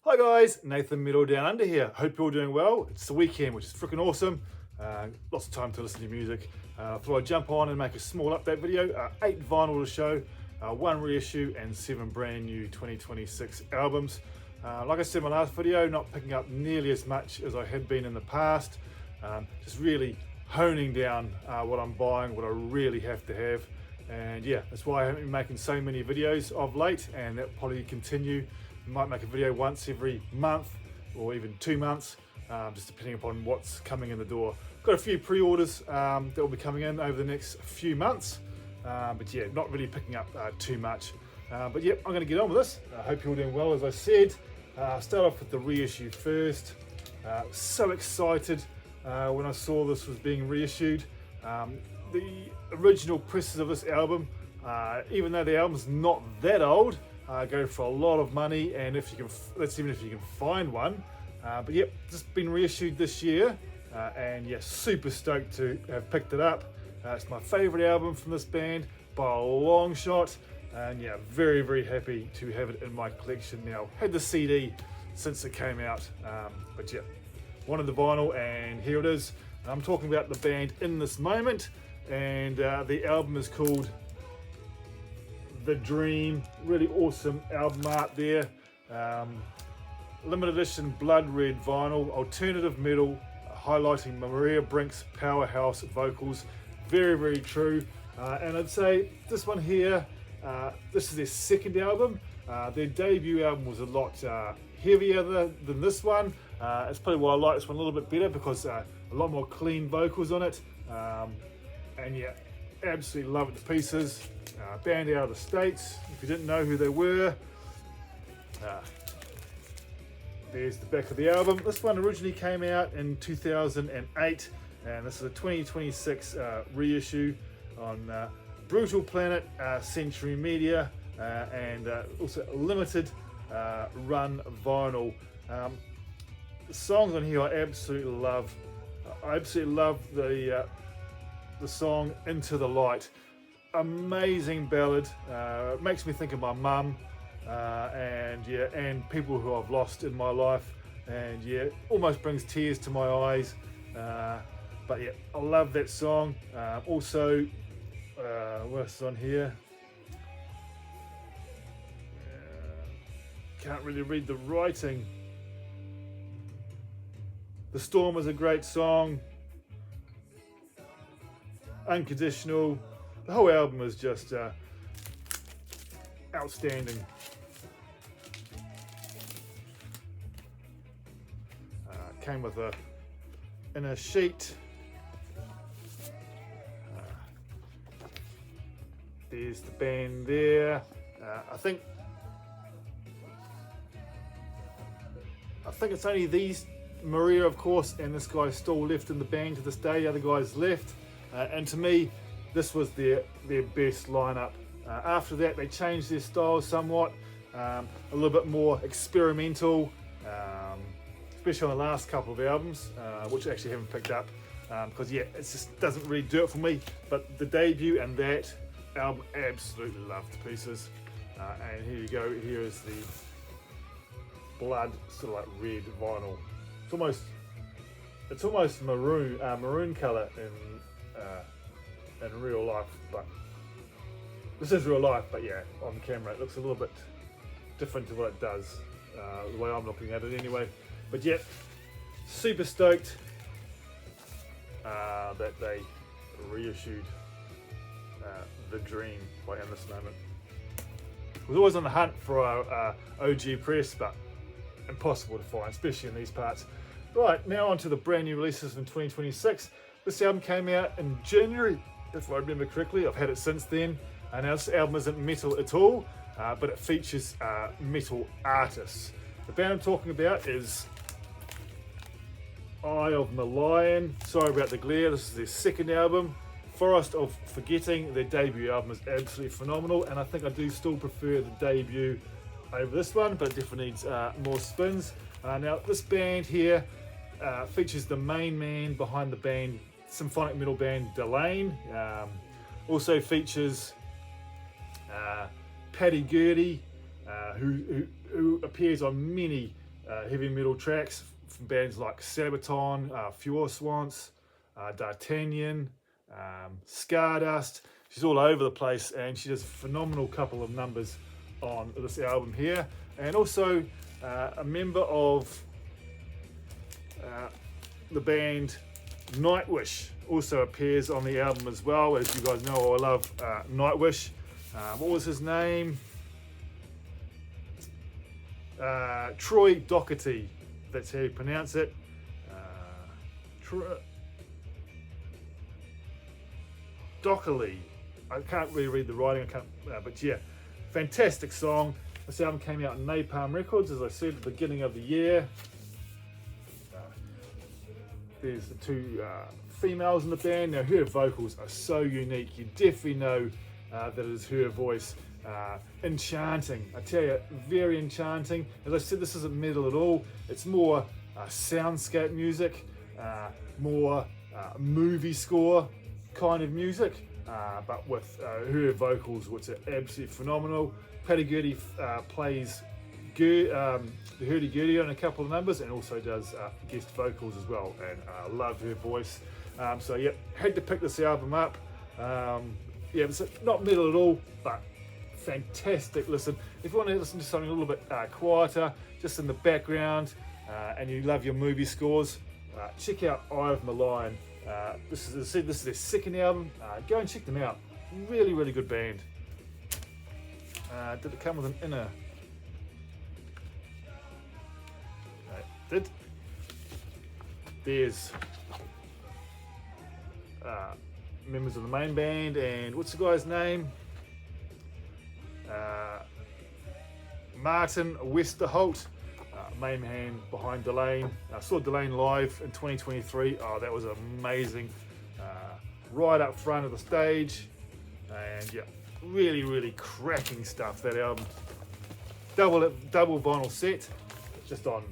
Hi guys, Nathan Middle Down Under here. Hope you're all doing well. It's the weekend, which is freaking awesome. Lots of time to listen to music. Thought I'd jump on and make a small update video. 8 vinyl to show, 1 reissue and 7 brand new 2026 albums. Like I said in my last video, not picking up nearly as much as I had been in the past. Just really honing down what I'm buying, what I really have to have. And yeah, that's why I haven't been making so many videos of late, and that'll probably continue. Might make a video once every month or even 2 months, just depending upon what's coming in the door. Got a few pre-orders that will be coming in over the next few months, but yeah, not really picking up too much. But yeah, I'm going to get on with this. I hope you're all doing well. As I said, start off with the reissue first. So excited when I saw this was being reissued. The original presses of this album, even though the album's not that old, go for a lot of money, and if you can, that's even if you can find one. But yep, just been reissued this year, and yeah, super stoked to have picked it up. It's my favourite album from this band by a long shot, and yeah, very, very happy to have it in my collection now. Had the CD since it came out, but yeah, wanted the vinyl, and here it is. I'm talking about the band In This Moment, and the album is called The Dream. Really awesome album art there. Limited edition blood red vinyl, alternative metal, highlighting Maria Brink's powerhouse vocals. Very, very true. And I'd say this one here, this is their second album. Their debut album was a lot heavier than this one. It's probably why I like this one a little bit better, because a lot more clean vocals on it. And yeah, absolutely love it to pieces. Band out of the States, if you didn't know who they were. There's the back of the album. This one originally came out in 2008, and this is a 2026 reissue on Brutal Planet, Century Media, and also limited run vinyl. The songs on here I absolutely love. I absolutely love the song Into the Light. Amazing ballad. Makes me think of my mum, and yeah, and people who I've lost in my life, and yeah, almost brings tears to my eyes. But yeah, I love that song. Also, what's on here? Can't really read the writing. The Storm is a great song. Unconditional. The whole album is just outstanding. Came with in a sheet. There's the band there. I think it's only these, Maria of course, and this guy still left in the band to this day. The other guys left, and to me, this was their best lineup. After that, they changed their style somewhat, a little bit more experimental, especially on the last couple of albums, which I actually haven't picked up, because yeah, it just doesn't really do it for me. But the debut and that album, absolutely loved to pieces. And here you go. Here is the blood, sort of like red vinyl. It's almost maroon color in real life, but this is real life, but yeah, on camera it looks a little bit different to what it does, the way I'm looking at it anyway. But yeah, super stoked that they reissued The Dream by In This Moment. I was always on the hunt for our OG press, but impossible to find, especially in these parts. Right, now on to the brand new releases from 2026. This album came out in January, if I remember correctly. I've had it since then. And now this album isn't metal at all, but it features metal artists. The band I'm talking about is Eye of the Lion. Sorry about the glare. This is their second album. Forest of Forgetting. Their debut album is absolutely phenomenal, and I think I do still prefer the debut over this one, but it definitely needs more spins. Now this band here features the main man behind the band, symphonic metal band Delain. Also features Paddy Gurdy, who appears on many heavy metal tracks from bands like Sabaton, Feuerswans, D'Artagnan, Stardust. She's all over the place, and she does a phenomenal couple of numbers on this album here. And also a member of the band Nightwish also appears on the album as well. As you guys know, I love Nightwish. What was his name? Troy Doherty. That's how you pronounce it. Dockley. I can't really read the writing. But yeah, fantastic song. This album came out on Napalm Records, as I said at the beginning of the year. There's the two females in the band. Now, her vocals are so unique. You definitely know that it is her voice. Enchanting. I tell you, very enchanting. As I said, this isn't metal at all. It's more soundscape music, more movie score kind of music, but with her vocals, which are absolutely phenomenal. Paddy Gurdy plays the hurdy-gurdy on a couple of numbers, and also does guest vocals as well, and I love her voice. So yeah, had to pick this album up. Yeah, it's not metal at all, but fantastic listen. If you want to listen to something a little bit quieter, just in the background, and you love your movie scores, check out Eye of Malign. This is their second album. Go and check them out. Really, really good band. Did it come with an inner? It did. There's members of the main band, and what's the guy's name? Martin Westerholt, main man behind Delain. I saw Delain live in 2023. Oh, that was amazing. Right up front of the stage, and yeah, really, really cracking stuff. That album, double vinyl set, just on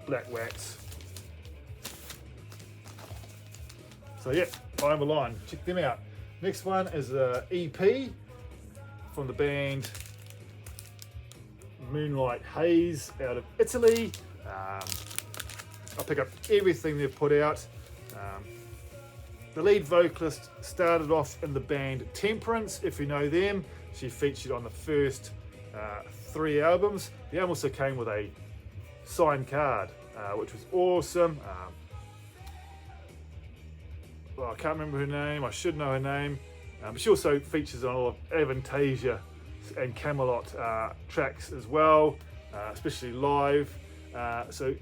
black wax. So yeah, I'm Malign. Check them out. Next one is an EP from the band Moonlight Haze out of Italy. I'll pick up everything they've put out. The lead vocalist started off in the band Temperance, if you know them. She featured on the first 3 albums. The album also came with a signed card, which was awesome. Well, I can't remember her name. I should know her name. But she also features on all of Avantasia and Camelot tracks as well, especially live. So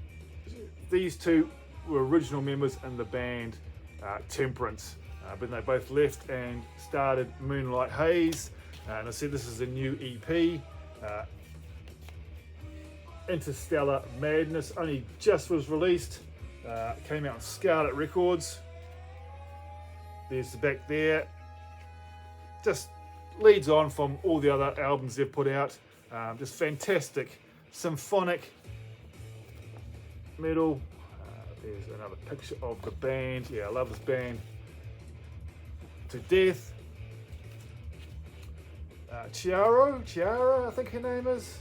these two were original members in the band Temperance, but they both left and started Moonlight Haze. And I said this is a new EP. Interstellar Madness only just was released. Came out on Scarlet Records. There's the back there. Just leads on from all the other albums they've put out. Just fantastic symphonic metal. There's another picture of the band. Yeah, I love this band to death. Chiara, I think her name is.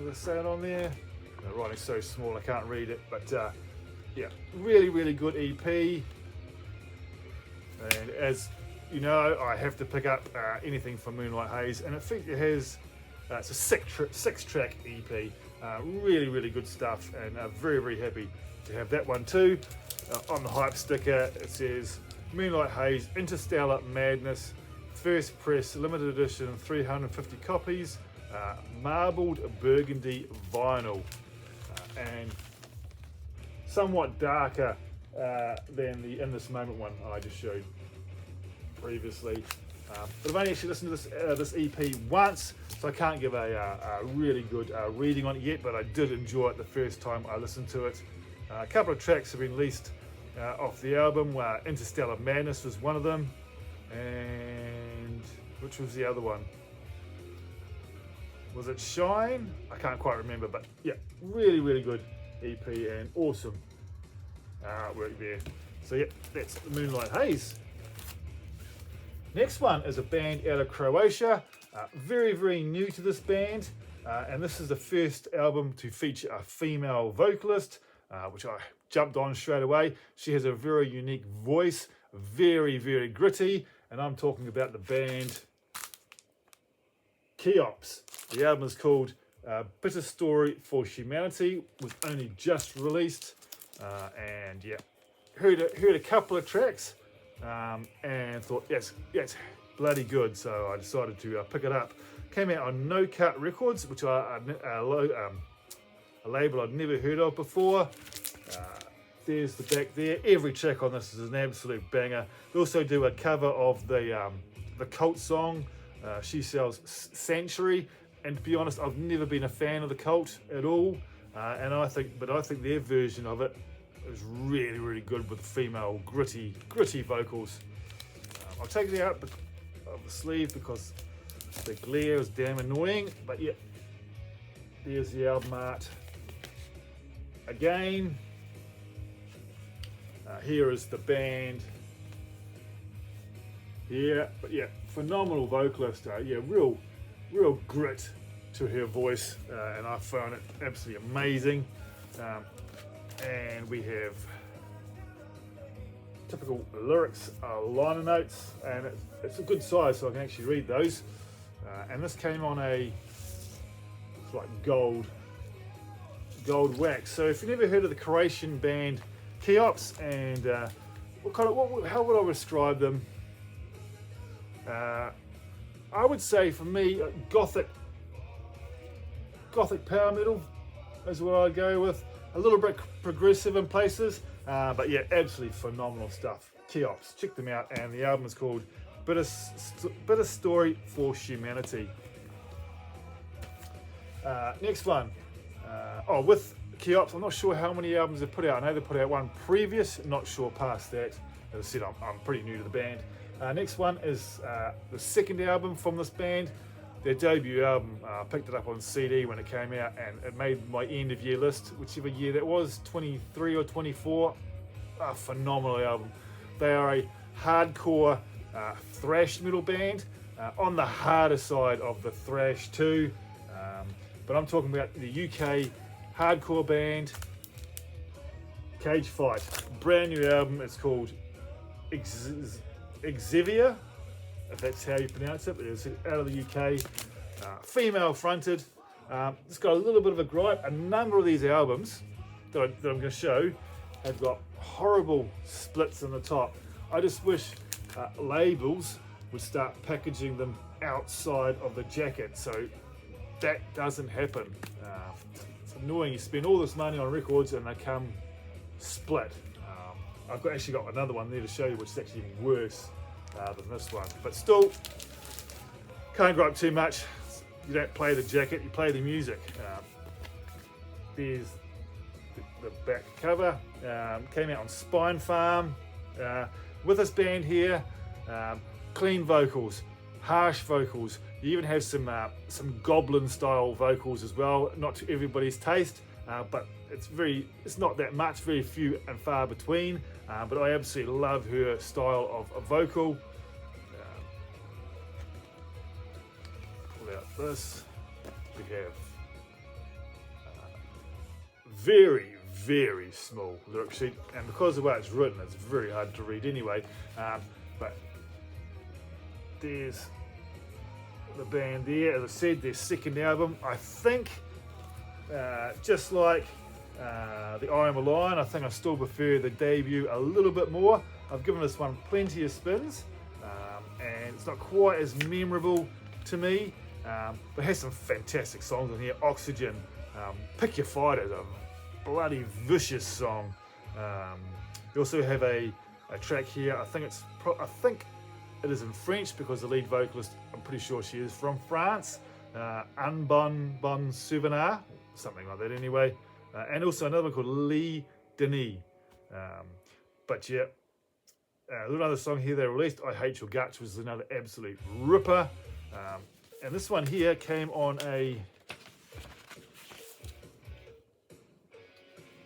There's saying on there. The writing's so small I can't read it, but yeah, really, really good EP. And as you know, I have to pick up anything from Moonlight Haze, and it has it's a 6-track EP. Really, really good stuff, and very, very happy to have that one too. On the hype sticker, it says Moonlight Haze Interstellar Madness, first press, limited edition, 350 copies, marbled burgundy vinyl, and somewhat darker than the In This Moment one I just showed previously. But I've only actually listened to this EP once, so I can't give a really good reading on it yet, but I did enjoy it the first time I listened to it. A couple of tracks have been released off the album. Interstellar Madness was one of them, and which was the other one? Was it Shine? I can't quite remember, but yeah, really, really good EP and awesome artwork there. So yeah, that's the Moonlight Haze. Next one is a band out of Croatia. Very, very new to this band. and this is the first album to feature a female vocalist, which I jumped on straight away. She has a very unique voice, very, very gritty, and I'm talking about the band Cheops. The album is called Bitter Story for Humanity, was only just released, and yeah, heard a couple of tracks, and thought that's bloody good, so I decided to pick it up. Came out on No Cut Records, which are a label I'd never heard of before. There's the back there. Every track on this is an absolute banger. They also do a cover of the Cult song, She Sells Sanctuary. And to be honest, I've never been a fan of the Cult at all. And I think their version of it is really, really good with female gritty vocals. I'll take it out of the sleeve because the glare is damn annoying. But yeah, there's the album art again. Here is the band here, but yeah, phenomenal vocalist. Yeah, real grit to her voice, and I found it absolutely amazing. And we have typical lyrics, liner notes, and it's a good size, so I can actually read those. And this came on it's like gold wax. So if you've never heard of the Croatian band Cheops, and how would I describe them? I would say for me, gothic power metal is what I'd go with. A little bit progressive in places, but yeah, absolutely phenomenal stuff. Cheops, check them out, and the album is called Bitter Story for Humanity. Next one, with Cheops, I'm not sure how many albums they've put out. I know they put out one previous, not sure past that. As I said, I'm pretty new to the band. Next one is the second album from this band. Their debut album, I picked it up on CD when it came out, and it made my end of year list, whichever year that was, 23 or 24. A phenomenal album. They are a hardcore thrash metal band, on the harder side of the thrash too. But I'm talking about the UK hardcore band Cage Fight. Brand new album. It's called Exivia, if that's how you pronounce it. But it's out of the UK, female fronted. It's got a little bit of a gripe. A number of these albums that I'm going to show have got horrible splits in the top. I just wish labels would start packaging them outside of the jacket, so that doesn't happen. It's annoying. You spend all this money on records and they come split. I've actually got another one there to show you, which is actually even worse than this one. But still, can't gripe too much. You don't play the jacket, you play the music. There's the back cover. Came out on Spine Farm. With this band here, clean vocals, harsh vocals. You even have some goblin style vocals as well. Not to everybody's taste, but it's not that much, very few and far between. But I absolutely love her style of vocal. Pull out this. We have very, very small lyric sheet, and because of the way it's written, it's very hard to read anyway. But there's the band there. As I said, their second album. I think, just like the I Am a Lion, I think I still prefer the debut a little bit more. I've given this one plenty of spins, and it's not quite as memorable to me, but it has some fantastic songs on here. Oxygen, Pick Your Fighters, a bloody vicious song. You also have a track here. I think it is in French because the lead vocalist, I'm pretty sure she is from France. Un bon souvenir, something like that anyway. And also another one called Lee Denis. But yeah, another song here they released, I Hate Your Guts, was another absolute ripper. And this one here came on a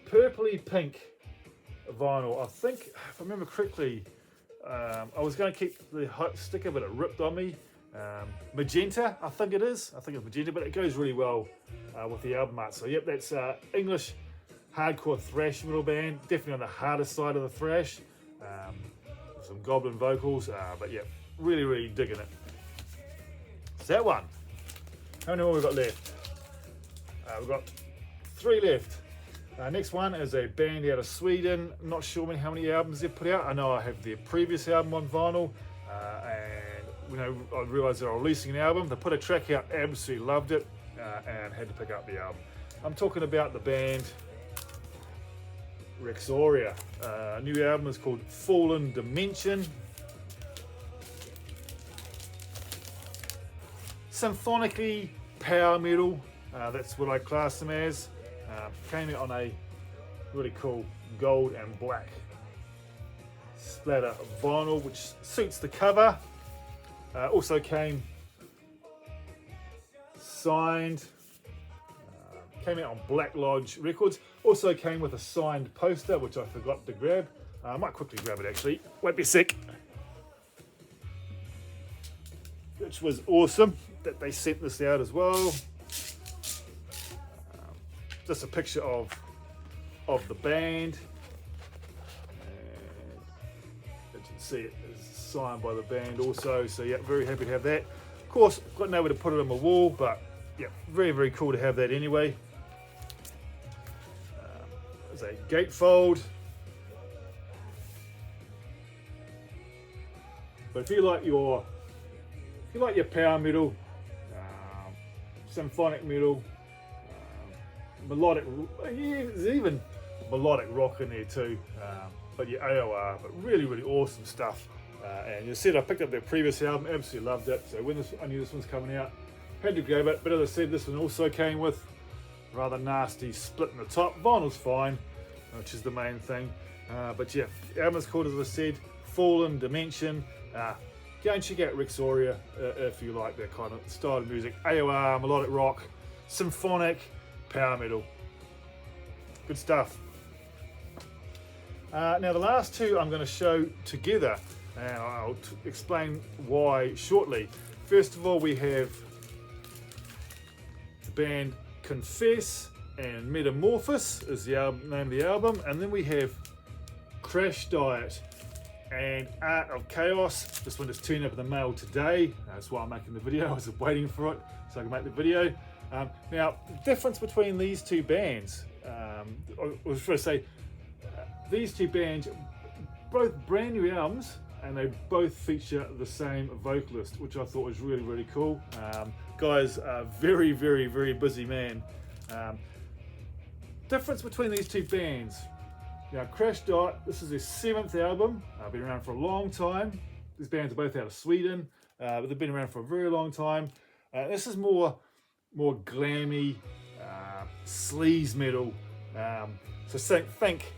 purpley pink vinyl. I think, if I remember correctly, I was going to keep the sticker, but it ripped on me. Magenta, I think it is. I think it's Magenta, but it goes really well with the album art. So yep, that's English hardcore thrash metal band, definitely on the harder side of the thrash. Some goblin vocals, but yeah, really digging it. So that one. How many more we've got left? We've got 3 left. Next one is a band out of Sweden. Not sure how many albums they've put out. I know I have their previous album on vinyl, and I realised they're releasing an album. They put a track out, absolutely loved it, and had to pick up the album. I'm talking about the band Rexoria. New album is called Fallen Dimension. Symphonically power metal, that's what I class them as. Came out on a really cool gold and black splatter vinyl, which suits the cover. Also came signed. Came out on Black Lodge Records. Also came with a signed poster, which I forgot to grab. I might quickly grab it actually. Won't be a sec. Which was awesome that they sent this out as well. Just a picture of the band. And as you can see, it is signed by the band also. So yeah, very happy to have that. Of course, got nowhere to put it on my wall, but yeah, very cool to have that anyway. There's a gatefold. But if you like your power metal, symphonic metal, melodic, there's even melodic rock in there too. But yeah, AOR, but really awesome stuff. And you said I picked up their previous album, absolutely loved it. So when I knew this one's coming out, had to grab it. But as I said, this one also came with rather nasty split in the top. Vinyl's fine, which is the main thing. But yeah, the album is called, as I said, Fallen Dimension. Go and check out Rexoria if you like that kind of style of music. AOR, melodic rock, symphonic, power metal. Good stuff. Now the last two I'm going to show together, and I'll explain why shortly. First of all, we have the band Confess, and Metamorphosis is the name of the album, and then we have Crash Diet and Art of Chaos. This one just turned up in the mail today. That's why I'm making the video. I was waiting for it so I can make the video. Now, the difference between these two bands, I was trying to say, these two bands, both brand new albums, and they both feature the same vocalist, which I thought was really cool. Guy's a very busy man. Difference between these two bands. Now, Crash Diet, this is their 7th album. Been around for a long time. These bands are both out of Sweden, but they've been around for a very long time. This is more glammy, sleaze metal. So think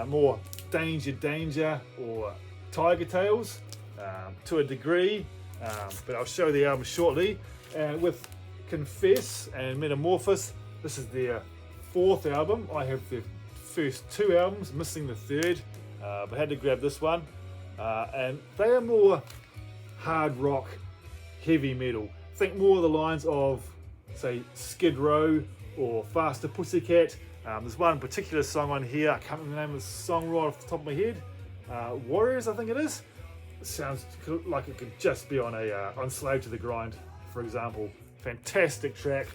more Danger or Tiger Tails to a degree, but I'll show the album shortly. With Confess and Metamorphosis, this is their 4th album. I have their first 2 albums, missing the 3rd, but had to grab this one. And they are more hard rock, heavy metal. Think more of the lines of, say, Skid Row or Faster Pussycat. There's one particular song on here, I can't remember the name of the song right off the top of my head. Warriors, I think it is. It sounds like it could just be on Slave to the Grind, for example. Fantastic track.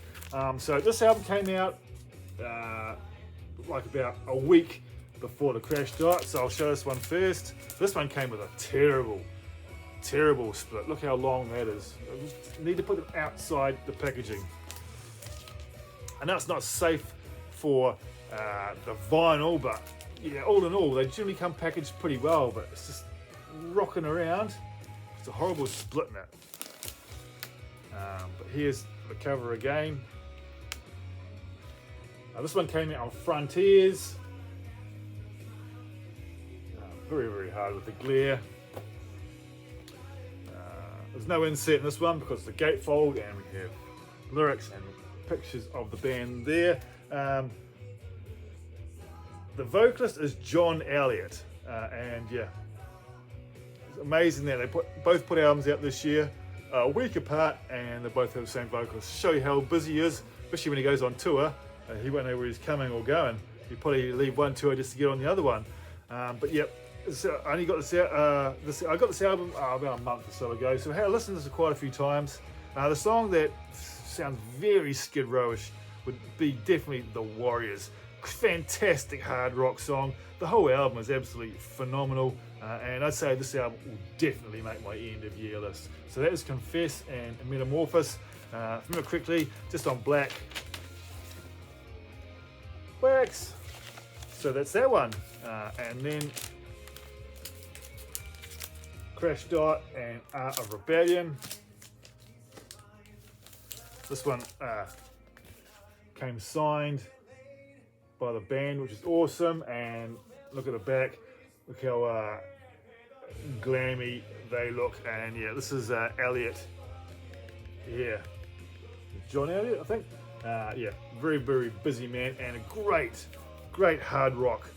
So this album came out like about a week before the Crash Diet, so I'll show this one first. This one came with a terrible split. Look how long that is. I just need to put it outside the packaging. I know it's not safe for the vinyl, but yeah, all in all, they generally come packaged pretty well, but it's just rocking around. It's a horrible split in it. But here's the cover again. This one came out on Frontiers. Very hard with the glare. There's no insert in this one because the gatefold, and we have lyrics and pictures of the band there. The vocalist is John Elliott, and yeah, it's amazing that they both put albums out this year. a week apart, and they both have the same vocals. Show you how busy he is, especially when he goes on tour. He won't know where he's coming or going. He'll probably leave one tour just to get on the other one. But yep, I only got this out. I got this album about a month or so ago, so I had listened to this quite a few times. The song that sounds very Skid Rowish would be definitely The Warriors. Fantastic hard rock song. The whole album is absolutely phenomenal, and I'd say this album will definitely make my end of year list. So that is Confess and Metamorphosis. If I remember correctly, just on black wax. So that's that one. And then Crash Dot and Art of Rebellion. This one came signed by the band, which is awesome. And look at the back. Look how glammy they look. And yeah, this is Elliot. Yeah, John Elliott, I think. Yeah, very, very busy man, and a great hard rock,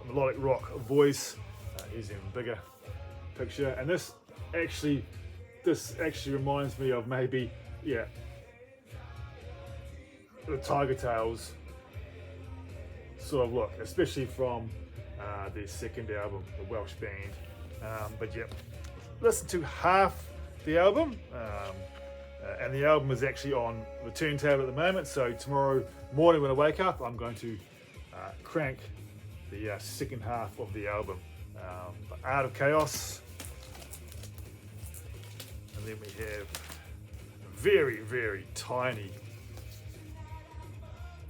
melodic rock voice. Here's an even bigger picture, and this actually reminds me of maybe, yeah, the Tiger Tails sort of look, especially from their second album, the Welsh band. But yeah, listen to half the album. And the album is actually on the turntable at the moment, so tomorrow morning when I wake up, I'm going to crank the second half of the album. Art of Chaos. And then we have very, very tiny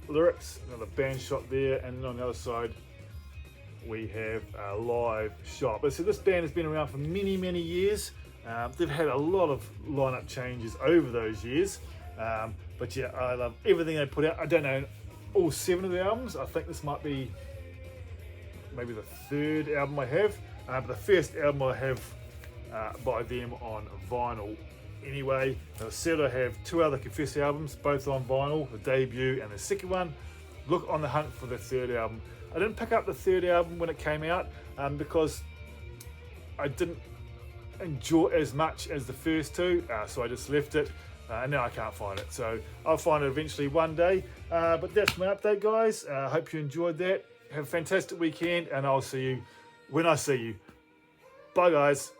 lyrics, another band shot there, and then on the other side we have a live shot. But so this band has been around for many, many years. They've had a lot of lineup changes over those years, but yeah, I love everything they put out. I don't know all 7 of the albums. I think this might be maybe the 3rd album I have, but the first album I have by them on vinyl. Anyway, as I said, I have 2 other Confess albums, both on vinyl, the debut and the second one. Look on the hunt for the 3rd album. I didn't pick up the 3rd album when it came out because I didn't enjoy as much as the first 2, so I just left it, and now I can't find it, so I'll find it eventually one day. But that's my update, guys. I hope you enjoyed that. Have a fantastic weekend, and I'll see you when I see you. Bye, guys.